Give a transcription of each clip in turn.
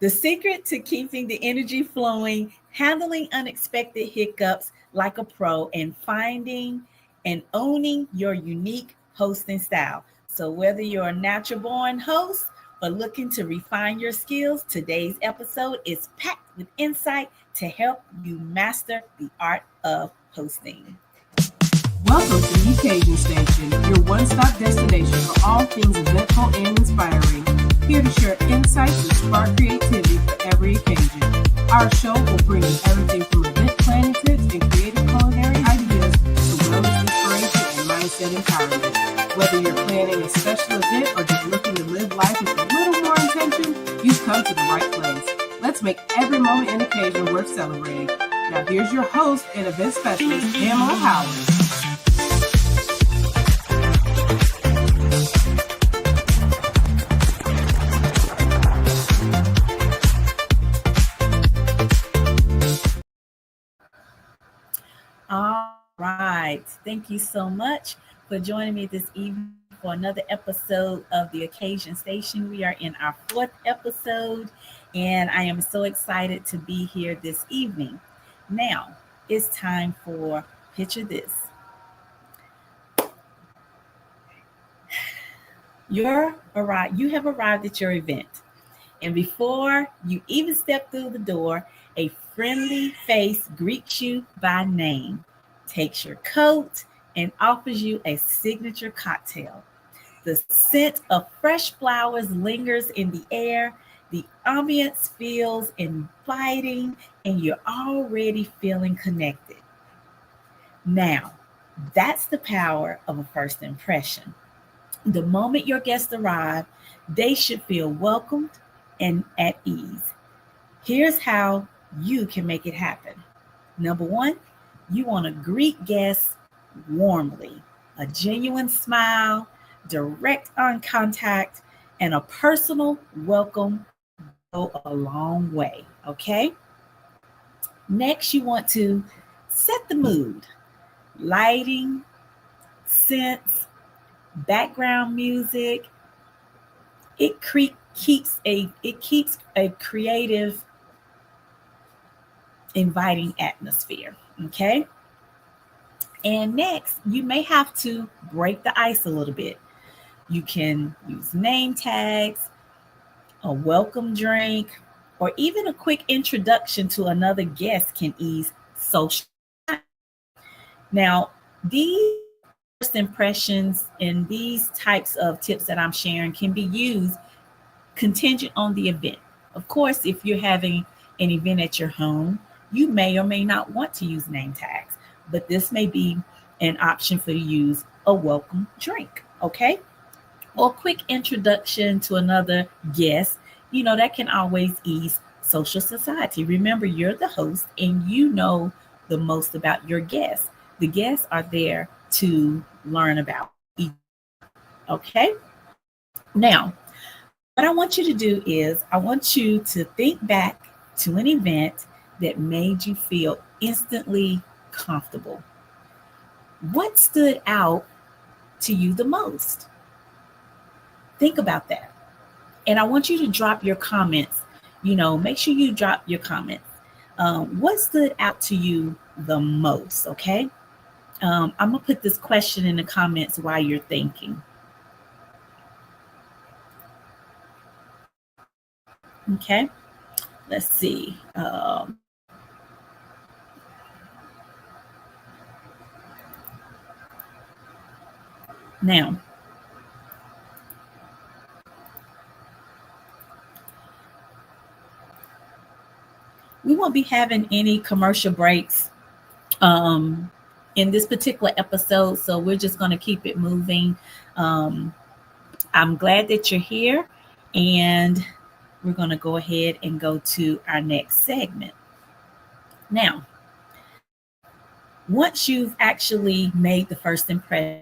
The secret to keeping the energy flowing, handling unexpected hiccups like a pro, and finding and owning your unique hosting style. So, whether you're a natural born host or looking to refine your skills, today's episode is packed with insight to help you master the art of hosting. Welcome to the Occasion Station, your one-stop destination for all things eventful and inspiring. Here to share insights and spark creativity for every occasion. Our show will bring you everything from event planning tips and creative culinary ideas to wellness inspiration and mindset empowerment. Whether you're planning a special event or just looking to live life with a little more intention, you've come to the right place. Let's make every moment and occasion worth celebrating. Now here's your host and event specialist, Pamela Howard. All right. Thank you so much for joining me this evening for another episode of the Occasion Station. We are in our fourth episode, and I am so excited to be here this evening. Now, it's time for Picture This. You have arrived at your event, and before you even step through the door, a friendly face greets you by name, takes your coat, and offers you a signature cocktail. The scent of fresh flowers lingers in the air, the ambience feels inviting, and you're already feeling connected. Now, that's the power of a first impression. The moment your guests arrive, they should feel welcomed and at ease. Here's how you can make it happen. Number one, you want to greet guests warmly. A genuine smile, direct eye contact, and a personal welcome go a long way. Okay? Next, you want to set the mood. Lighting, scents, background music. It keeps a creative, inviting atmosphere. Okay? And next, you may have to break the ice a little bit. You can use name tags, a welcome drink, or even a quick introduction to another guest can ease social. Now, these first impressions and these types of tips that I'm sharing can be used contingent on the event. Of course, if you're having an event at your home, you may or may not want to use name tags, but this may be an option for you to use a welcome drink, okay? Or quick introduction to another guest, that can always ease social society. Remember, you're the host and you know the most about your guests. The guests are there to learn about each, okay? Now, what I want you to do is I want you to think back to an event that made you feel instantly comfortable. What stood out to you the most? Think about that. And I want you to drop your comments. Make sure you drop your comments. What stood out to you the most? Okay. I'm going to put this question in the comments while you're thinking. Okay. Let's see. Now, we won't be having any commercial breaks um, in this particular episode, so we're just going to keep it moving. Um, I'm glad that you're here, and we're going to go ahead and go to our next segment. Now, once you've actually made the first impression,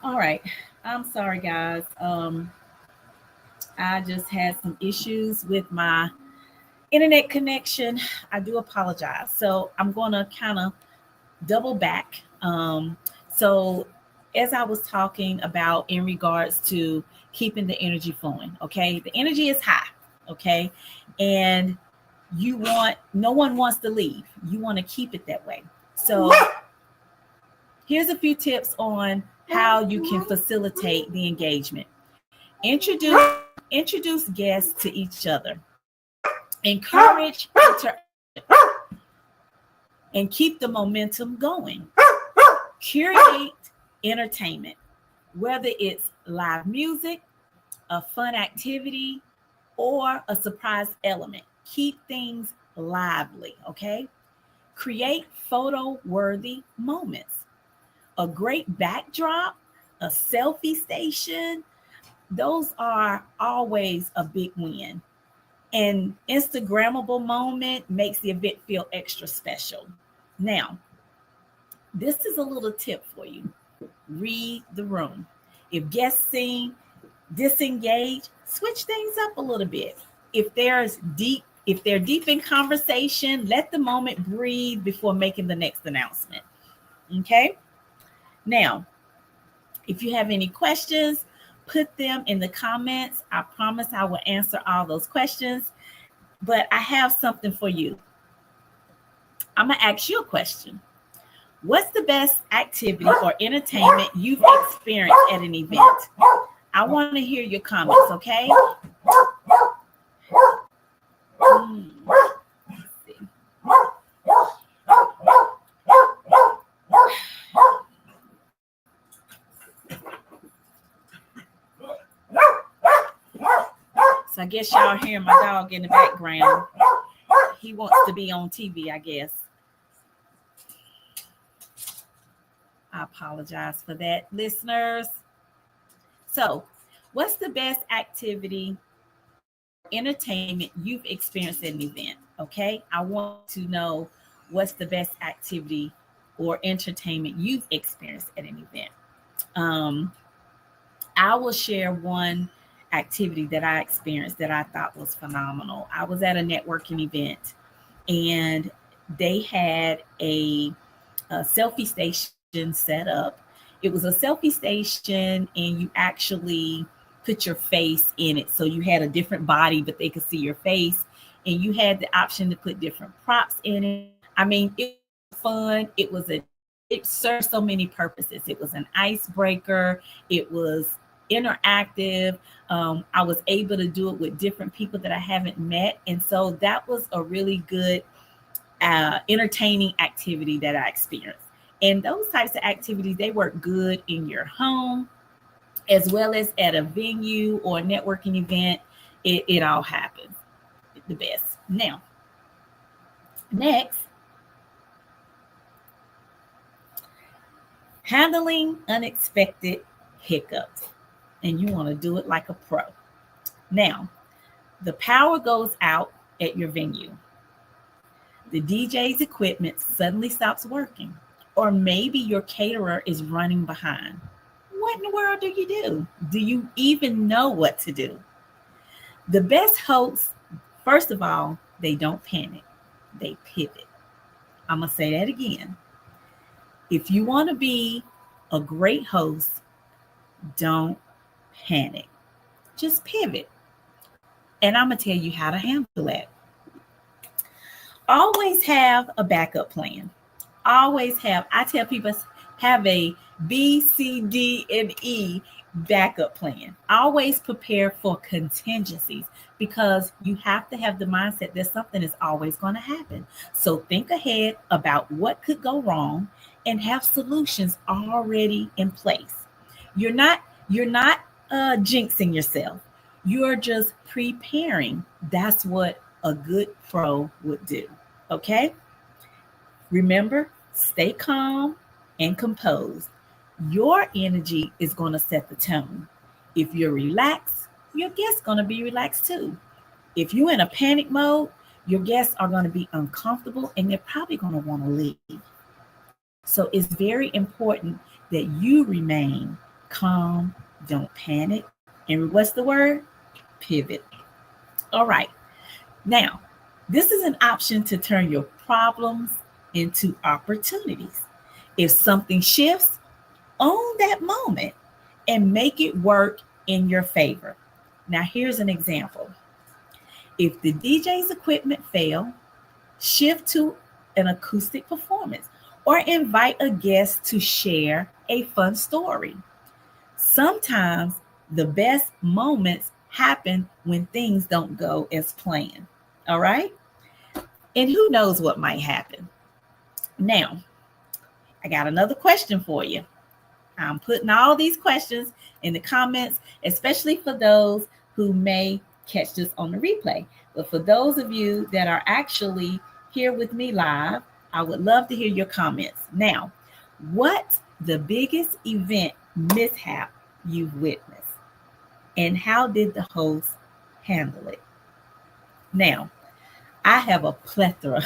All right. I'm sorry, guys. I just had some issues with my internet connection. I do apologize. So I'm going to kind of double back. So as I was talking about in regards to keeping the energy flowing, okay, the energy is high, okay, and no one wants to leave. You want to keep it that way. So here's a few tips on how you can facilitate the engagement. Introduce guests to each other. Encourage and keep the momentum going. Curate entertainment, whether it's live music, a fun activity, or a surprise element. Keep things lively, okay? Create photo-worthy moments. A great backdrop, a selfie station, those are always a big win. An Instagrammable moment makes the event feel extra special. Now, this is a little tip for you. Read the room. If guests seem disengaged, switch things up a little bit. If they're deep in conversation, let the moment breathe before making the next announcement. Okay? Now, if you have any questions, put them in the comments. I promise I will answer all those questions. But I have something for you. I'm going to ask you a question. What's the best activity or entertainment you've experienced at an event? I want to hear your comments, okay? Let's see. So I guess y'all hear my dog in the background. He wants to be on TV, I guess. I apologize for that, listeners. So, what's the best activity, entertainment you've experienced at an event? Okay, I want to know what's the best activity or entertainment you've experienced at an event. I will share one activity that I experienced that I thought was phenomenal. I was at a networking event and they had a selfie station set up. It was a selfie station and you actually put your face in it. So you had a different body, but they could see your face, and you had the option to put different props in it. I mean, it was fun. It served so many purposes. It was an icebreaker. It was interactive. I was able to do it with different people that I haven't met. And so that was a really good entertaining activity that I experienced. And those types of activities, they work good in your home as well as at a venue or a networking event. It all happens the best. Now, next, handling unexpected hiccups. And you want to do it like a pro. Now, the power goes out at your venue. The DJ's equipment suddenly stops working. Or maybe your caterer is running behind. What in the world do you do? Do you even know what to do? The best hosts, first of all, they don't panic. They pivot. I'm going to say that again. If you want to be a great host, don't panic. Just pivot. And I'm going to tell you how to handle that. Always have a backup plan. Always have. I tell people, have a B, C, D, and E backup plan. Always prepare for contingencies because you have to have the mindset that something is always going to happen. So think ahead about what could go wrong and have solutions already in place. You're not jinxing yourself. You're just preparing. That's what a good pro would do. Okay? Remember, stay calm and composed. Your energy is going to set the tone. If you're relaxed, your guests are going to be relaxed too. If you're in a panic mode, your guests are going to be uncomfortable and they're probably going to want to leave. So it's very important that you remain calm, don't panic. And what's the word? Pivot. All right. Now, this is an option to turn your problems into opportunities. If something shifts, own that moment and make it work in your favor. Now, here's an example. If the DJ's equipment fail, shift to an acoustic performance or invite a guest to share a fun story. Sometimes the best moments happen when things don't go as planned. All right? And who knows what might happen. Now, I got another question for you. I'm putting all these questions in the comments, especially for those who may catch this on the replay. But for those of you that are actually here with me live, I would love to hear your comments. Now, what's the biggest event mishap you've witnessed? And how did the host handle it? Now, I have a plethora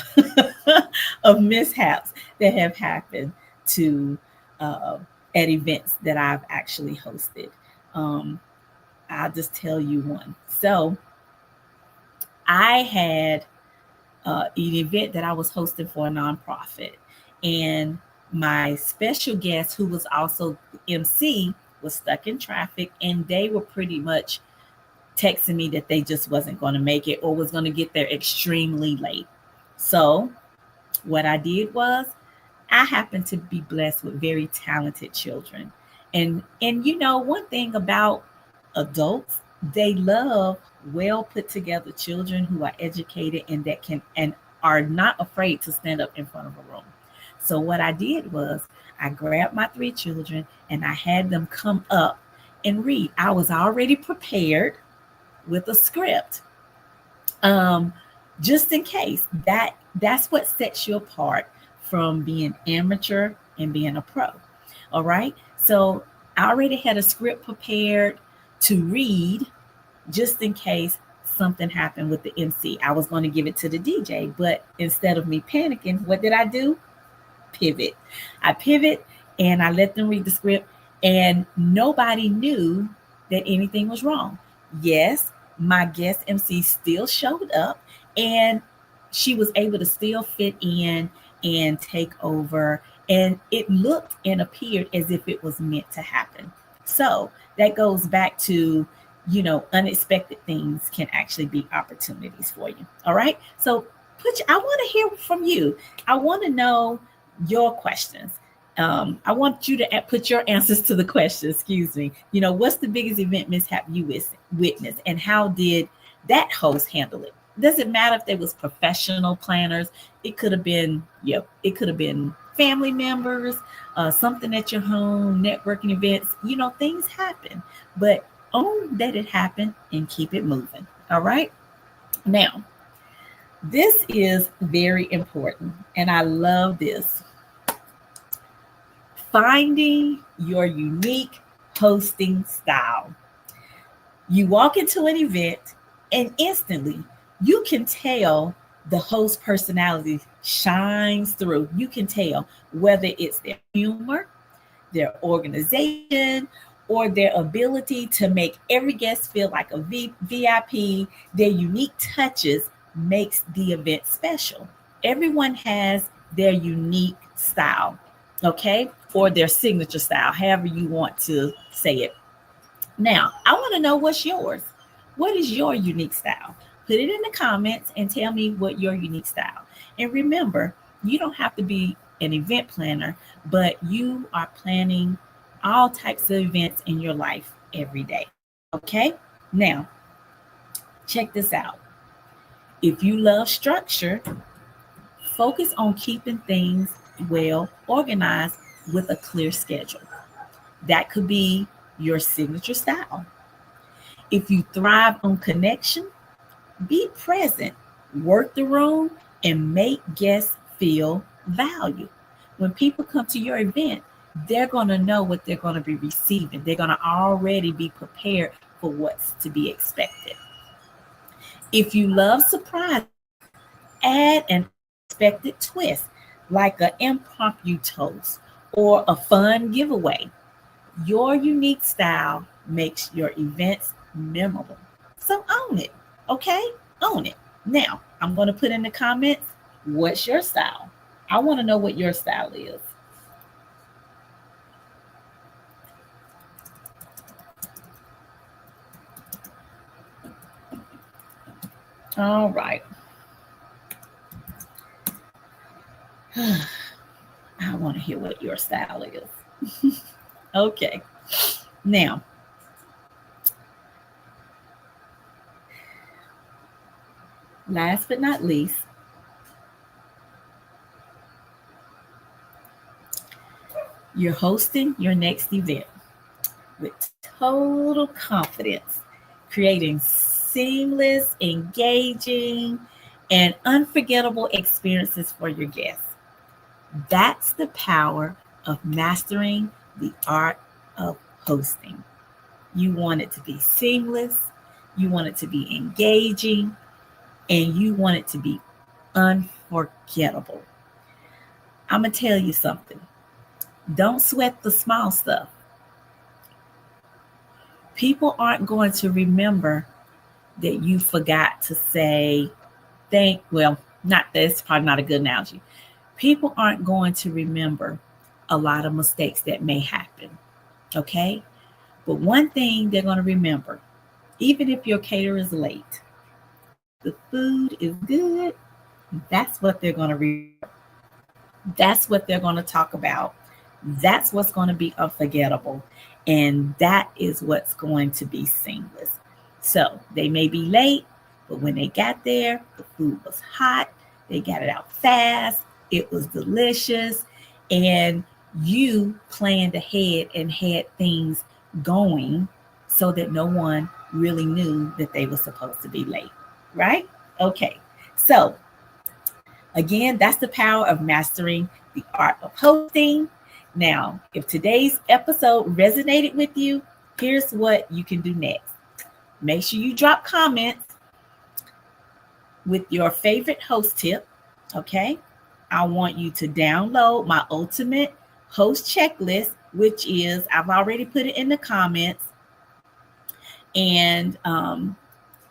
of mishaps that have happened to at events that I've actually hosted. I'll just tell you one. So I had an event that I was hosting for a nonprofit, and my special guest, who was also MC, was stuck in traffic, and they were pretty much texting me that they just wasn't going to make it or was going to get there extremely late. So what I did was I happened to be blessed with very talented children. And you know, one thing about adults, they love well put together children who are educated and that can and are not afraid to stand up in front of a room. So what I did was I grabbed my 3 children and I had them come up and read. I was already prepared with a script. Just in case. That's what sets you apart from being amateur and being a pro. All right. So I already had a script prepared to read just in case something happened with the MC. I was going to give it to the DJ, but instead of me panicking, what did I do? Pivot. I pivot and I let them read the script, and nobody knew that anything was wrong. Yes, my guest MC still showed up and she was able to still fit in and take over, and it looked and appeared as if it was meant to happen. So that goes back to, you know, unexpected things can actually be opportunities for you. All right. So I want to hear from you. I want to know your questions. I want you to put your answers to the question. Excuse me. You know, what's the biggest event mishap you witnessed, and how did that host handle it? Doesn't matter if they was professional planners. It could have been, it could have been family members, something at your home, networking events. You know, things happen, but own that it happened and keep it moving. All right. Now, this is very important, and I love this. Finding your unique hosting style. You walk into an event and instantly you can tell the host personality shines through. You can tell whether it's their humor, their organization, or their ability to make every guest feel like a VIP. Their unique touches makes the event special. Everyone has their unique style, okay? Or their signature style, however you want to say it. Now, I want to know what's yours. What is your unique style? Put it in the comments and tell me what your unique style. And remember, you don't have to be an event planner, but you are planning all types of events in your life every day. Okay? Now, check this out. If you love structure, focus on keeping things well organized with a clear schedule. That could be your signature style. If you thrive on connection, be present, work the room, and make guests feel valued. When people come to your event, they're going to know what they're going to be receiving. They're going to already be prepared for what's to be expected. If you love surprise, add an unexpected twist, like an impromptu toast or a fun giveaway. Your unique style makes your events memorable. So own it, okay? Own it. Now, I'm going to put in the comments, what's your style? I want to know what your style is. All right. I want to hear what your style is. Okay. Now, last but not least, you're hosting your next event with total confidence, creating seamless, engaging, and unforgettable experiences for your guests. That's the power of mastering the art of hosting. You want it to be seamless, you want it to be engaging, and you want it to be unforgettable. I'm going to tell you something. Don't sweat the small stuff. People aren't going to remember that you forgot to say not this, probably not a good analogy. People aren't going to remember a lot of mistakes that may happen. Okay? But one thing they're going to remember, even if your caterer is late, the food is good. That's what they're going to remember. That's what they're going to talk about. That's what's going to be unforgettable. And that is what's going to be seamless. So they may be late, but when they got there, the food was hot. They got it out fast. It was delicious. And you planned ahead and had things going so that no one really knew that they were supposed to be late, right? Okay. So again, that's the power of mastering the art of hosting. Now, if today's episode resonated with you, here's what you can do next. Make sure you drop comments with your favorite host tip, okay? I want you to download my ultimate host checklist, which is, I've already put it in the comments, and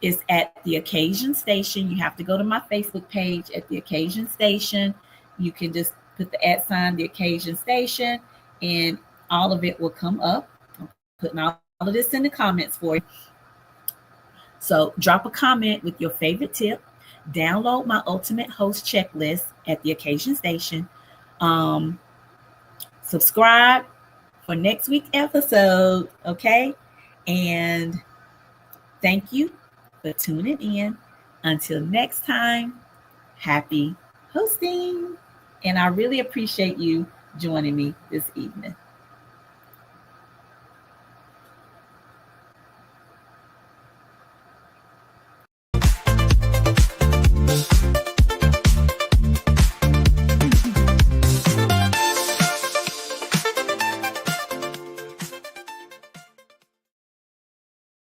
it's at the Occasion Station. You have to go to my Facebook page at the Occasion Station. You can just put the @ the Occasion Station, and all of it will come up. I'm putting all of this in the comments for you. So drop a comment with your favorite tip. Download my ultimate host checklist at the Occasion Station. Subscribe for next week's episode, okay? And thank you for tuning in. Until next time, happy hosting. And I really appreciate you joining me this evening.